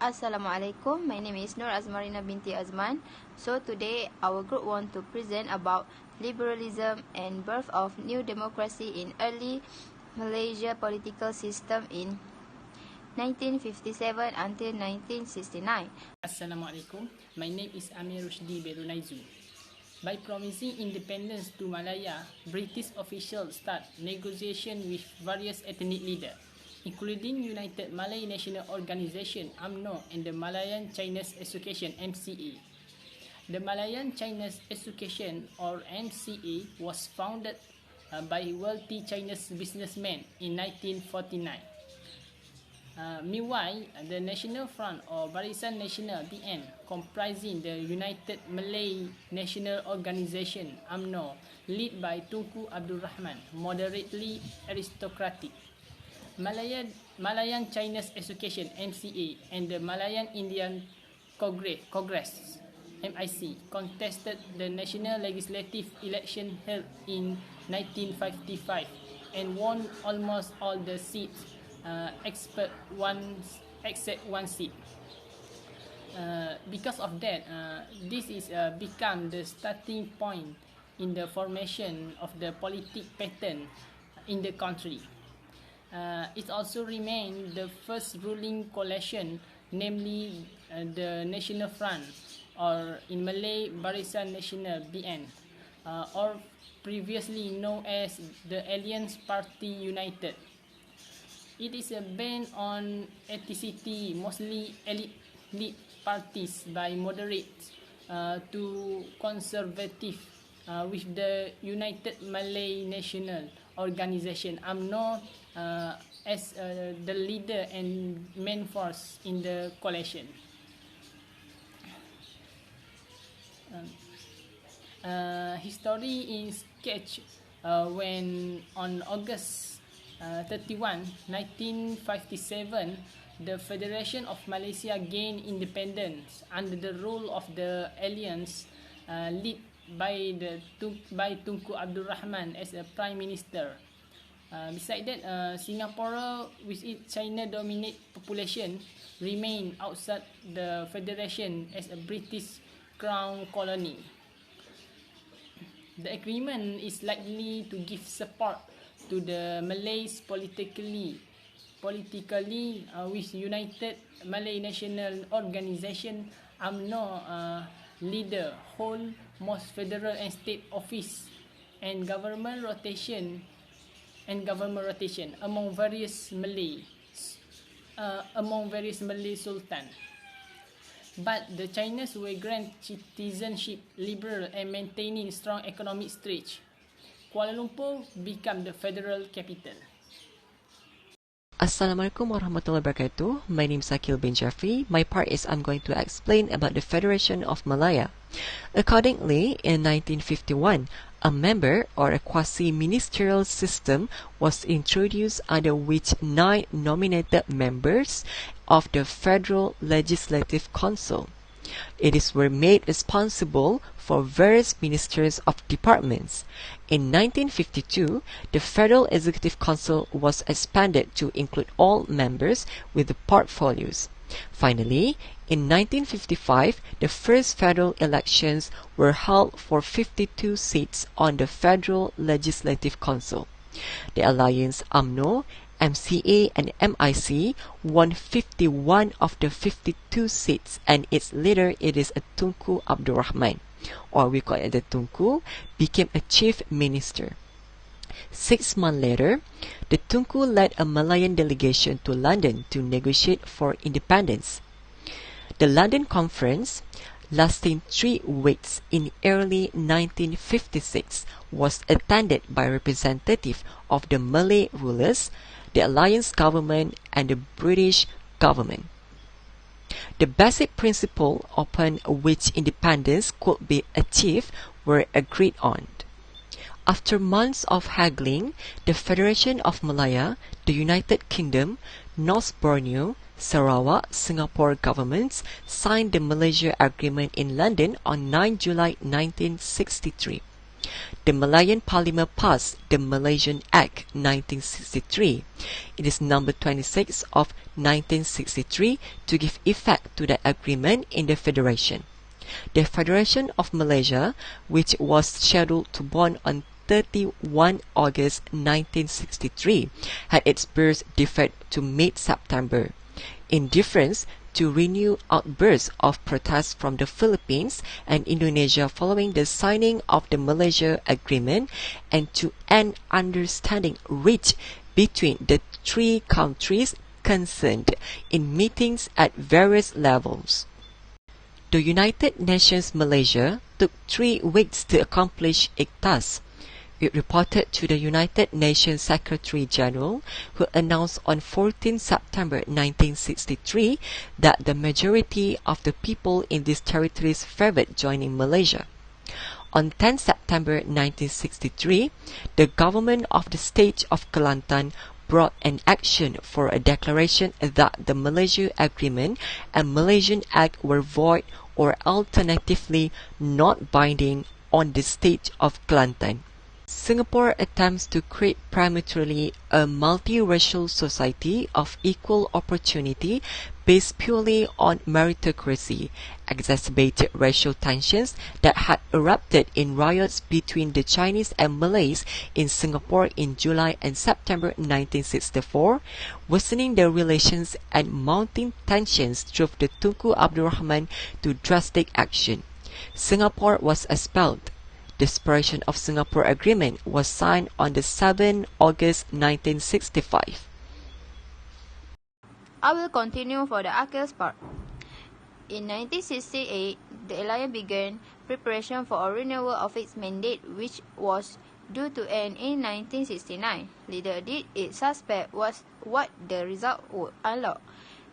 Assalamualaikum. My name is Nur Azmarina binti Azman. So today our group want to present about liberalism and birth of new democracy in early Malaysia political system in 1957 until 1969. Assalamualaikum. My name is Amir Rushdi Berunaizu. By promising independence to Malaya, British officials start negotiation with various ethnic leaders, including United Malay National Organisation (UMNO) and the Malayan Chinese Association (MCA). The Malayan Chinese Association or MCA was founded by wealthy Chinese businessmen in 1949. Meanwhile, the National Front or Barisan Nasional (BN), comprising the United Malay National Organisation (UMNO), led by Tunku Abdul Rahman, moderately aristocratic. Malayan Chinese Association (MCA) and the Malayan Indian Congress (MIC) contested the national legislative election held in 1955 and won almost all the seats except one seat. Because of that, this is become the starting point in the formation of the political pattern in the country. It also remained the first ruling coalition, namely the National Front, or in Malay Barisan Nasional (BN), or previously known as the Alliance Party United. It is based on ethnicity, mostly elite parties by moderate to conservative, with the United Malay National Organisation (UMNO) as the leader and main force in the coalition. History is sketched when on August 31, 1957, the Federation of Malaysia gained independence under the rule of the Alliance, led by Tunku Abdul Rahman as a Prime Minister. Besides that, Singapore, with its China-dominant population, remained outside the Federation as a British Crown colony. The agreement is likely to give support to the Malays politically with United Malay National Organisation (UMNO) leader hold most federal and state office and government rotation among various Malay sultan. But the Chinese were granted citizenship, liberal and maintaining strong economic stretch. Kuala Lumpur became the federal capital. Assalamualaikum warahmatullahi wabarakatuh. My name is Akil bin Jafri. My part is I'm going to explain about the Federation of Malaya. Accordingly, in 1951, a member or a quasi-ministerial system was introduced under which 9 nominated members of the Federal Legislative Council. It were made responsible for various ministers of departments. In 1952, the Federal Executive Council was expanded to include all members with the portfolios. Finally, in 1955, the first federal elections were held for 52 seats on the Federal Legislative Council. The alliance UMNO, MCA and MIC won 51 of the 52 seats, and its leader, it is Tunku Abdul Rahman, or we call it the Tunku, became a chief minister. 6 months later, the Tunku led a Malayan delegation to London to negotiate for independence. The London Conference, lasting 3 weeks in early 1956, was attended by representatives of the Malay rulers, the Alliance government and the British government. The basic principles upon which independence could be achieved were agreed on. After months of haggling, the Federation of Malaya, the United Kingdom, North Borneo, Sarawak, Singapore governments signed the Malaysia Agreement in London on 9 July 1963. The Malayan Parliament passed the Malaysian Act 1963. It is number 26 of 1963 to give effect to the agreement in the Federation. The Federation of Malaysia, which was scheduled to born on 31 August 1963, had its birth deferred to mid-September. In deference to renewed outbursts of protest from the Philippines and Indonesia following the signing of the Malaysia Agreement, and to an understanding reached between the three countries concerned in meetings at various levels. The United Nations Malaysia took 3 weeks to accomplish its task. It reported to the United Nations Secretary-General, who announced on 14 September 1963 that the majority of the people in these territories favored joining Malaysia. On 10 September 1963, the government of the state of Kelantan brought an action for a declaration that the Malaysia Agreement and Malaysian Act were void or alternatively not binding on the state of Kelantan. Singapore attempts to create prematurely a multiracial society of equal opportunity based purely on meritocracy, exacerbated racial tensions that had erupted in riots between the Chinese and Malays in Singapore in July and September 1964, worsening their relations and mounting tensions drove the Tunku Abdul Rahman to drastic action. Singapore was expelled. The Separation of Singapore Agreement was signed on the 7 August 1965. I will continue for the Akil's part. In 1968, the alliance began preparation for a renewal of its mandate, which was due to end in 1969. Little did it suspect was what the result would unlock.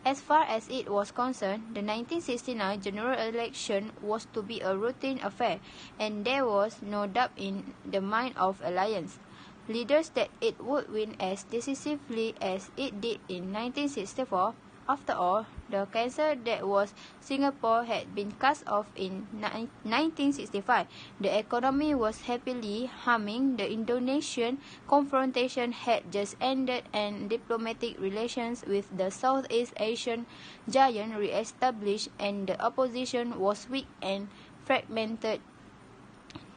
As far as it was concerned, the 1969 general election was to be a routine affair, and there was no doubt in the mind of alliance leaders that it would win as decisively as it did in 1964. After all, the cancer that was Singapore had been cast off in 1965. The economy was happily humming, the Indonesian confrontation had just ended, and diplomatic relations with the Southeast Asian giant re-established, and the opposition was weak and fragmented.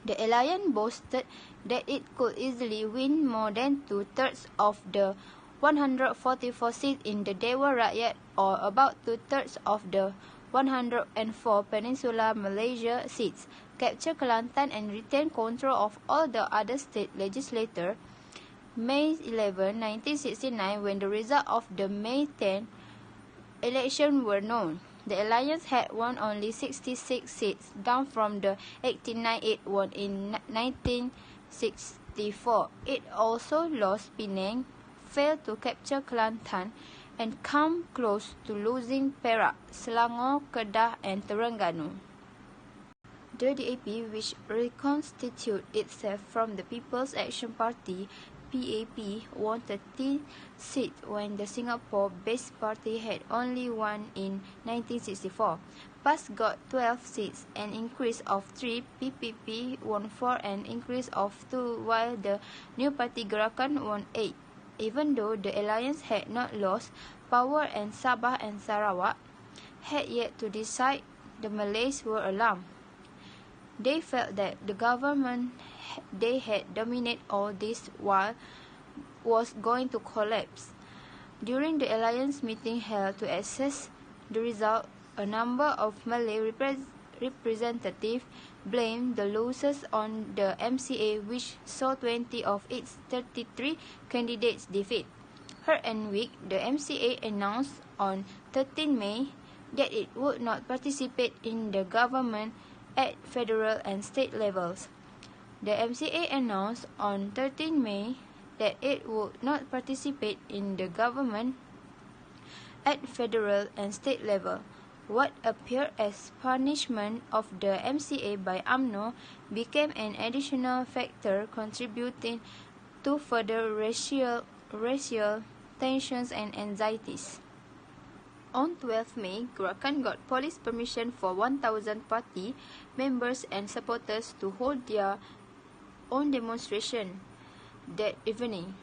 The alliance boasted that it could easily win more than 2/3 of the 144 seats in the Dewan Rakyat, or about 2/3 of the 104 Peninsular Malaysia seats, capture Kelantan and retain control of all the other state legislatures. May 11, 1969, when the result of the May 10 election were known, the alliance had won only 66 seats, down from the 89 it won in 1964. It also lost Penang, failed to capture Kelantan, and come close to losing Perak, Selangor, Kedah, and Terengganu. The DAP, which reconstituted itself from the People's Action Party, PAP, won 13 seats when the Singapore-based party had only one in 1964. PAS got 12 seats, an increase of 3. PPP won 4, an increase of 2, while the new party Gerakan won 8. Even though the alliance had not lost power and Sabah and Sarawak had yet to decide, the Malays were alarmed. They felt that the government they had dominated all this while was going to collapse. During the alliance meeting held to assess the result, a number of Malay representatives blamed the losses on the MCA, which saw 20 of its 33 candidates defeat. Hurt and weak, the MCA announced on 13 May that it would not participate in the government at federal and state levels. The MCA announced on 13 May that it would not participate in the government at federal and state level. What appeared as punishment of the MCA by UMNO became an additional factor contributing to further racial tensions and anxieties. On 12 May, Gerakan got police permission for 1,000 party members and supporters to hold their own demonstration that evening.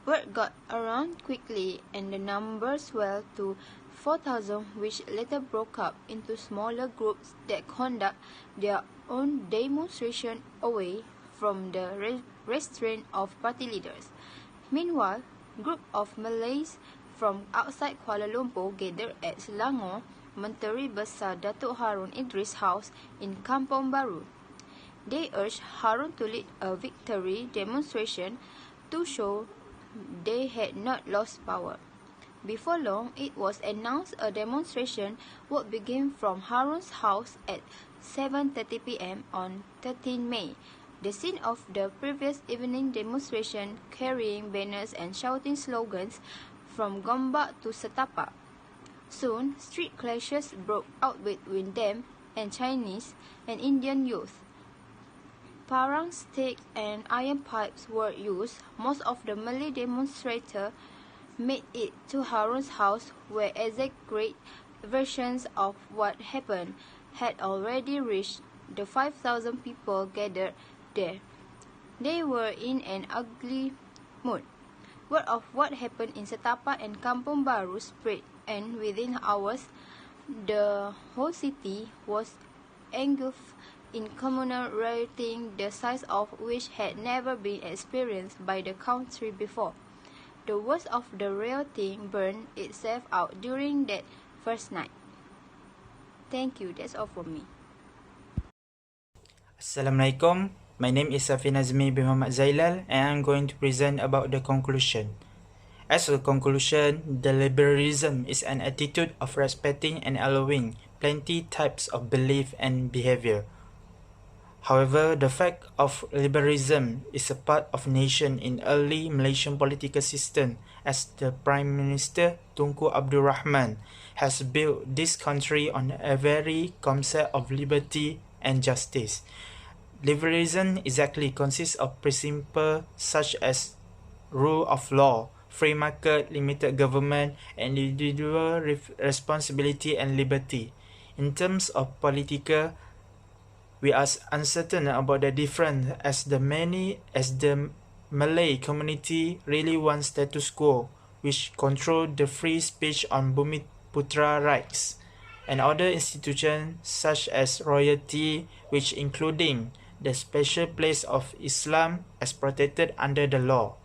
Word got around quickly and the number swelled to 4,000, which later broke up into smaller groups that conduct their own demonstration away from the restraint of party leaders. Meanwhile, group of Malays from outside Kuala Lumpur gathered at Selangor Menteri Besar Datuk Harun Idris' house in Kampung Baru. They urged Harun to lead a victory demonstration to show they had not lost power. Before long, it was announced a demonstration would begin from Harun's house at 7:30 p.m. on 13 May, the scene of the previous evening demonstration, carrying banners and shouting slogans from Gombak to Setapak. Soon, street clashes broke out between them and Chinese and Indian youth. Parang sticks and iron pipes were used. Most of the Malay demonstrators made it to Harun's house, where exaggerate versions of what happened had already reached the 5,000 people gathered there. They were in an ugly mood. Word of what happened in Setapak and Kampung Baru spread, and within hours, the whole city was engulfed in communal rioting, the size of which had never been experienced by the country before. The worst of the rioting burned itself out during that first night. Thank you, that's all from me. Assalamualaikum. My name is Safi Nazmi bin Muhammad Zailal and I'm going to present about the conclusion. As a conclusion, the liberalism is an attitude of respecting and allowing plenty types of belief and behavior. However, the fact of liberalism is a part of nation in early Malaysian political system, as the Prime Minister Tunku Abdul Rahman has built this country on a very concept of liberty and justice. Liberalism exactly consists of principles such as rule of law, free market, limited government, and individual responsibility and liberty. In terms of political, we are uncertain about the difference as the Malay community really wants status quo, which control the free speech on Bumiputra rights, and other institutions such as royalty, which including the special place of Islam as protected under the law.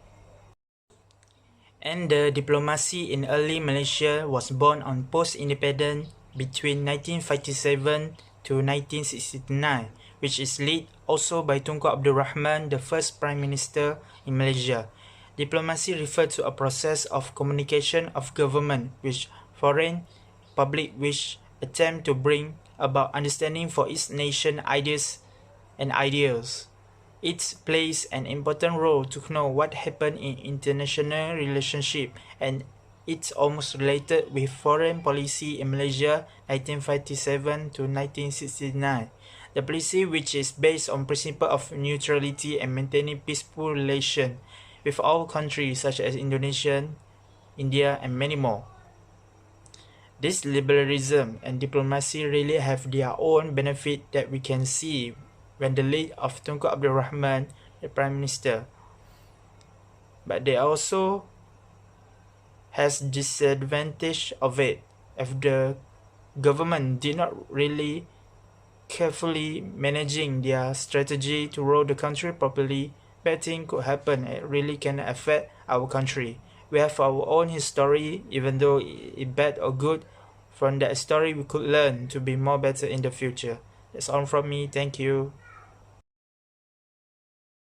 And the diplomacy in early Malaysia was born on post-independence between 1957 to 1969, which is led also by Tunku Abdul Rahman, the first Prime Minister in Malaysia. Diplomacy refers to a process of communication of government with foreign public which attempt to bring about understanding for its nation ideas and ideals. It plays an important role to know what happened in international relationship, and it's almost related with foreign policy in Malaysia 1957 to 1969. The policy which is based on principle of neutrality and maintaining peaceful relations with all countries such as Indonesia, India and many more. This liberalism and diplomacy really have their own benefit that we can see when the lead of Tunku Abdul Rahman, the Prime Minister. But they also has disadvantage of it if the government did not really carefully managing their strategy to rule the country properly. Bad thing could happen. It really can affect our country. We have our own history, even though it bad or good. From that story we could learn to be more better in the future. That's all from me. Thank you.